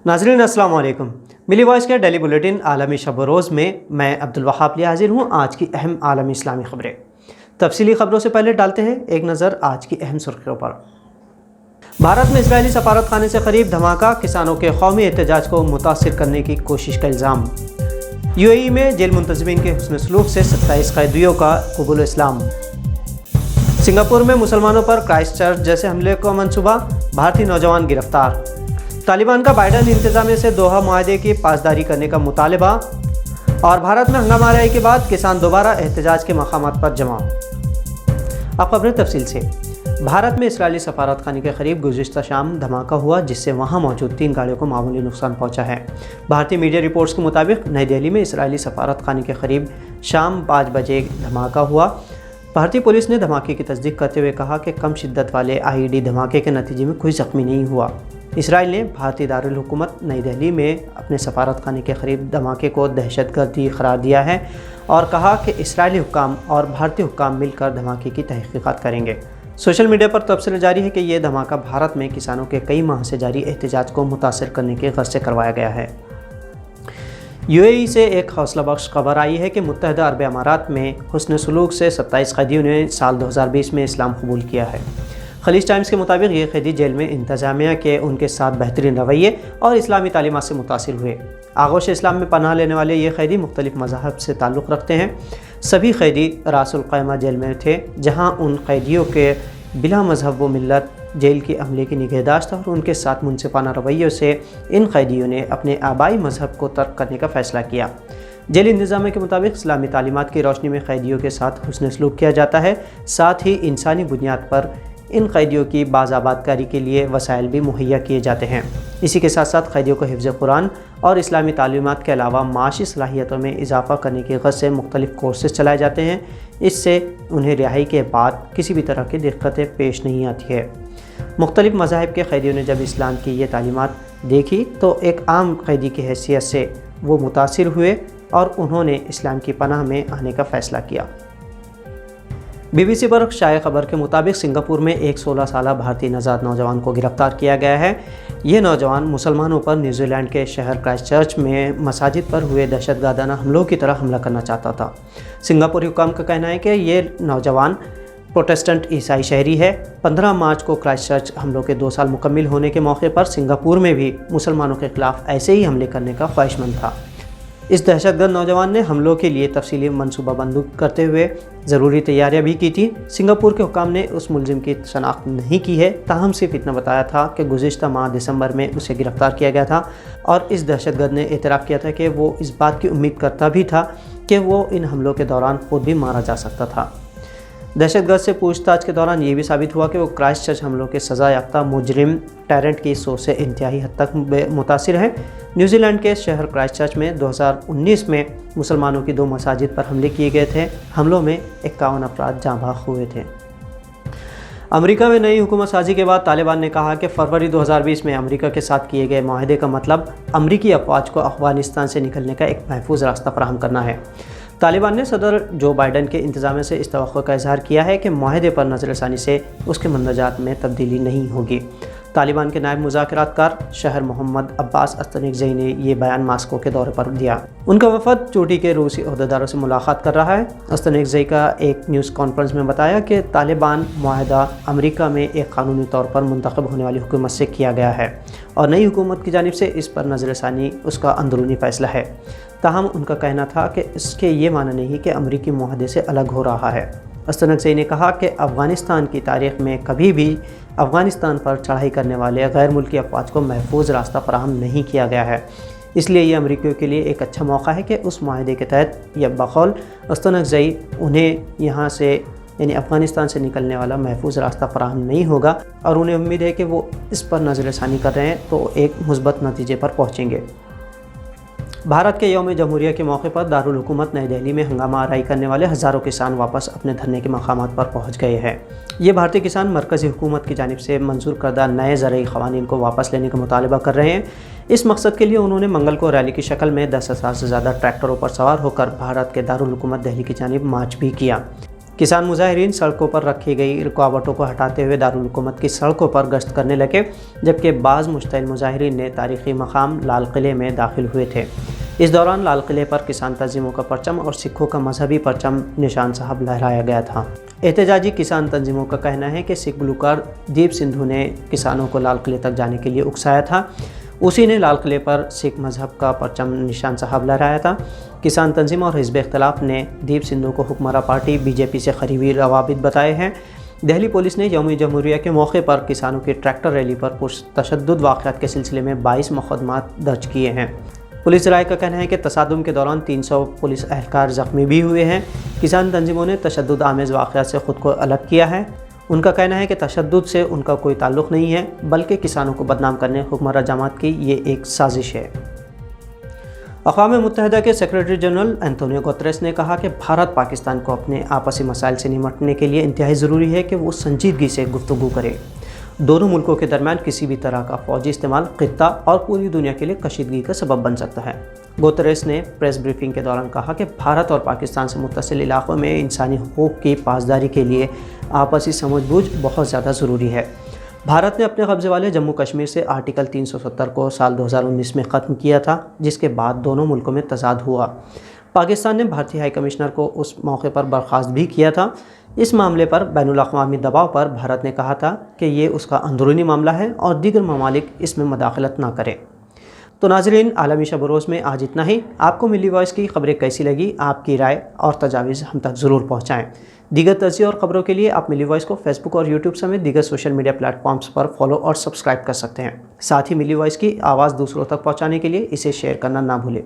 नाज़रीन अस्सलाम वालेकुम। मिली वॉइस के डेली बुलेटिन आलमी शब व रोज़ में मैं अब्दुल वहाब लिए हाजिर हूँ आज की अहम आलमी इस्लामी खबरें। तफसीली खबरों से पहले डालते हैं एक नज़र आज की अहम सुर्खियों पर। भारत में इजरायली सफारत खाने से करीब धमाका, किसानों के कौमी एहतजाज को मुतासिर करने की कोशिश का इल्ज़ाम। यूएई में जेल मुंतज़मीन के हुस्न सलूक से 27 कैदियों का कबूल इस्लाम। सिंगापुर में मुसलमानों पर क्राइस्ट चर्च जैसे हमले का मंसूबा, भारतीय नौजवान गिरफ्तार। तालिबान का बाइडन इंतजामिया से दोहा मुआहदे की पासदारी करने का मुतालबा। और भारत में हंगामा आने के बाद किसान दोबारा एहतजाज के मकामात पर जमा। अब खबरें तफसील से। भारत में इजरायली सफारत खाने के करीब गुज़िश्ता शाम धमाका हुआ, जिससे वहां मौजूद 3 गाड़ियों को मामूली नुकसान पहुंचा है। भारतीय मीडिया रिपोर्ट्स के मुताबिक नई दिल्ली में इजरायली सफारत खाने के करीब शाम 5 बजे धमाका हुआ। भारतीय पुलिस ने धमाके की तस्दीक करते हुए कहा कि कम शिद्दत वाले आईईडी धमाके के नतीजे में कोई ज़ख्मी नहीं हुआ। इसराइल ने भारतीय दारुल हुकूमत नई दिल्ली में अपने सफारत खाने के करीब धमाके को दहशतगर्दी करार दिया है और कहा कि इसराइली हुक्काम और भारतीय हुक्काम मिलकर धमाके की तहकीकात करेंगे। सोशल मीडिया पर तबसरे जारी है कि यह धमाका भारत में किसानों के कई माह से जारी एहतजाज को मुतासर करने के गर्ज से करवाया गया है। यूएई से एक हौसला बख्श खबर आई है कि मुत्तहदा अरब अमारात में हुस्न सलूक से 27 कैदियों ने साल 2020 में इस्लाम कबूल किया है। खलीज टाइम्स के मुताबिक ये कैदी जेल में इंतजामिया के उनके साथ बेहतरीन रवैये और इस्लामी तालीमात से मुतासिर हुए। आगोश इस्लाम में पनाह लेने वाले ये कैदी मुख्तलिफ मज़ाहब से ताल्लुक़ रखते हैं। सभी कैदी रासुल क़ैमा जेल में थे, जहाँ उन कैदियों के बिला मजहब व मिल्लत जेल के अमले की निगहदाश्त और उनके साथ मुनसिफाना रवैयों से इन कैदियों ने अपने आबाई मजहब को तर्क करने का फ़ैसला किया। जेल इंतज़ामिया के मुताबिक इस्लामी तालीमात की रोशनी में कैदियों के साथ हुस्न सलूक किया जाता है। साथ ही इंसानी बुनियाद पर इन कैदियों की बाज़ाबादकारी के लिए वसाइल भी मुहैया किए जाते हैं। इसी के साथ साथ कैदियों को हिफ्ज़ कुरान और इस्लामी तालीमात के अलावा माशी सलाहियतों में इजाफ़ा करने की गर्ज से मुख्तलिफ़ कोर्सेज़ चलाए जाते हैं। इससे उन्हें रिहाई के बाद किसी भी तरह की दिक्कतें पेश नहीं आती है। मुख्तलिफ़ मज़ाहिब के कैदियों ने जब इस्लाम की ये तालीमात देखी तो एक आम कैदी की हैसियत से वो मुतासिर हुए और उन्होंने इस्लाम की पनाह में आने का फ़ैसला किया। बीबीसी पर शाया खबर के मुताबिक सिंगापुर में एक 16 साला भारतीय नज़ाद नौजवान को गिरफ्तार किया गया है। ये नौजवान मुसलमानों पर न्यूजीलैंड के शहर क्राइस्ट चर्च में मसाजिद पर हुए दहशतगर्दाना हमलों की तरह हमला करना चाहता था। सिंगापुरी हुक्काम का कहना है कि ये नौजवान प्रोटेस्टेंट ईसाई शहरी है। 15 मार्च को क्राइस्ट चर्च हमलों के 2 साल मुकम्मिल होने के मौके पर सिंगापुर में भी मुसलमानों के खिलाफ ऐसे ही हमले करने का ख्वाहिशमंद था। इस दहशतगर्द नौजवान ने हमलों के लिए तफसीली मनसूबाबंदी करते हुए ज़रूरी तैयारियां भी की थी। सिंगापुर के हुक्काम ने उस मुलजिम की शनाख्त नहीं की है, ताहम सिर्फ इतना बताया था कि गुज़िश्ता माह दिसंबर में उसे गिरफ़्तार किया गया था और इस दहशतगर्द ने एतराफ़ किया था कि वो इस बात की उम्मीद करता भी था कि वो इन हमलों के दौरान खुद भी मारा जा सकता था। दहशतगर्द से पूछताछ के दौरान ये भी साबित हुआ कि वो क्राइस्ट चर्च हमलों के सज़ा याफ्ता मुजरिम टैरेंट की सोच से इंतहाई हद तक मुतासिर है। न्यूजीलैंड के शहर क्राइस्ट चर्च में 2019 में मुसलमानों की 2 मसाजिद पर हमले किए गए थे। हमलों में 51 अफराद जाँ बहक हुए थे। अमेरिका में नई हुकूमत साजी के बाद तालिबान ने कहा कि फरवरी 2020 में अमेरिका के साथ किए गए मुआहदे का मतलब अमरीकी अफवाज को अफ़गानिस्तान से निकलने का एक महफूज रास्ता फराहम करना है। तालिबान ने सदर जो बाइडन के इंतजामिया से इस तवक्को का इजहार किया है कि मुआहदे पर नज़रसानी से उसके मंदजात में तब्दीली नहीं होगी। तालिबान के नायब मुज़ाकरातकार शहर मोहम्मद अब्बास अस्तनेगज़ई ने यह बयान मास्को के दौरे पर दिया। उनका वफद चोटी के रूसी अहदेदारों से मुलाकात कर रहा है। अस्तनेगज़ई का एक न्यूज़ कॉन्फ्रेंस में बताया कि तालिबान मुआहदा अमेरिका में एक कानूनी तौर पर मुंतखब होने वाली हुकूमत से किया गया है और नई हुकूमत की जानिब से इस पर नज़रसानी उसका अंदरूनी फ़ैसला है। ताहम उनका कहना था कि इसके ये माना नहीं कि अमरीकी मुआहदे से अलग हो रहा है। अस्तनेगज़ई ने कहा कि अफ़गानिस्तान की तारीख़ में कभी भी अफ़गानिस्तान पर चढ़ाई करने वाले गैर मुल्की अफवाज को महफूज रास्ता फराहम नहीं किया गया है। इसलिए ये अमरीकियों के लिए एक अच्छा मौका है कि उस मुआहदे के तहत या बकौल अस्तनेगज़ई उन्हें यहाँ से यानी अफ़गानिस्तान से निकलने वाला महफूज रास्ता फराहम नहीं होगा और उन्हें उम्मीद है कि वो इस पर नज़रसानी कर रहे हैं तो एक मुस्बत नतीजे पर पहुँचेंगे। भारत के यौम जमहूरिया के मौके पर दारुल हुकूमत नई दिल्ली में हंगामा आराई करने वाले हज़ारों किसान वापस अपने धरने के मकामात पर पहुंच गए हैं। ये भारतीय किसान मरकज़ी हुकूमत की जानिब से मंजूर करदा नए ज़रई क़वानीन को वापस लेने का मुतालबा कर रहे हैं। इस मकसद के लिए उन्होंने मंगल को रैली की शक्ल में 10,000 से ज़्यादा ट्रैक्टरों पर सवार होकर भारत के दारुल हुकूमत दिल्ली की जानिब मार्च भी किया। किसान मुजाहिरीन सड़कों पर रखी गई रुकावटों को हटाते हुए दारुल हुकूमत की सड़कों पर गश्त करने लगे, जबकि बाज़ मुश्तइल मुजाहिरीन ने तारीख़ी मकाम लाल किले में दाखिल हुए थे। इस दौरान लाल किले पर किसान तंजीमों का परचम और सिखों का मजहबी परचम निशान साहब लहराया गया था। एहतजाजी किसान तंजीमों का कहना है कि सिख गुलकार दीप सिंधु ने किसानों को लाल किले तक जाने के लिए उकसाया था। उसी ने लाल किले पर सिख मजहब का परचम निशान साहब लहराया था। किसान तंजीम और हिज़्ब इख्तिलाफ ने दीप सिंधु को हुक्मरान पार्टी बीजेपी से करीबी रवाबित बताए हैं। दिल्ली पुलिस ने यौम जमहूरिया के मौके पर किसानों की ट्रैक्टर रैली पर पुरतशद्दुद वाक़यात के सिलसिले में 22 मुक़दमात दर्ज किए हैं। पुलिस राय का कहना है कि तसादुम के दौरान 300 पुलिस एहलकार ज़ख्मी भी हुए हैं। किसान तंजीमों ने तशद्दुद आमेज़ वाक़यात से ख़ुद को अलग किया है। उनका कहना है कि तशद्दुद से उनका कोई ताल्लुक़ नहीं है, बल्कि किसानों को बदनाम करने हुक्मरान जमात की ये एक साजिश है। अक़वाम मुत्तहिदा के सेक्रेटरी जनरल एंटोनियो गुतेरेस ने कहा कि भारत पाकिस्तान को अपने आपसी मसाइल से निपटने के लिए इंतहाई ज़रूरी है कि वो संजीदगी से गुफ्तगू करे। दोनों मुल्कों के दरमियान किसी भी तरह का फ़ौजी इस्तेमाल ख़ित्ता और पूरी दुनिया के लिए कशीदगी का सबब बन सकता है। गुतेरेस ने प्रेस ब्रीफिंग के दौरान कहा कि भारत और पाकिस्तान से मुत्तसिल इलाक़ों में इंसानी हुकूक़ की पासदारी के लिए आपसी समझबूझ बहुत ज़्यादा ज़रूरी है। भारत ने अपने कब्ज़े वाले जम्मू कश्मीर से आर्टिकल 370 को साल 2019 में ख़त्म किया था, जिसके बाद दोनों मुल्कों में तज़ाद हुआ। पाकिस्तान ने भारतीय हाई कमिश्नर को उस मौके पर बर्खास्त भी किया था। इस मामले पर बैनुल-अक़वामी दबाव पर भारत ने कहा था कि ये उसका अंदरूनी मामला है और दीगर ममालिक इसमें मदाखलत ना करें। तो नाज़रीन, आलमी शब रोज़ में आज इतना ही। आपको मिली वॉइस की खबरें कैसी लगी? आपकी राय और तजावीज़ हम तक ज़रूर पहुँचाएँ। दीगर तज़किया और ख़बरों के लिए आप मिली वॉइस को फेसबुक और यूट्यूब समेत दीगर सोशल मीडिया प्लेटफॉर्म्स पर फॉलो और सब्सक्राइब कर सकते हैं। साथ ही मिली वॉइस की आवाज़ दूसरों तक पहुँचाने के लिए इसे शेयर करना ना भूलें।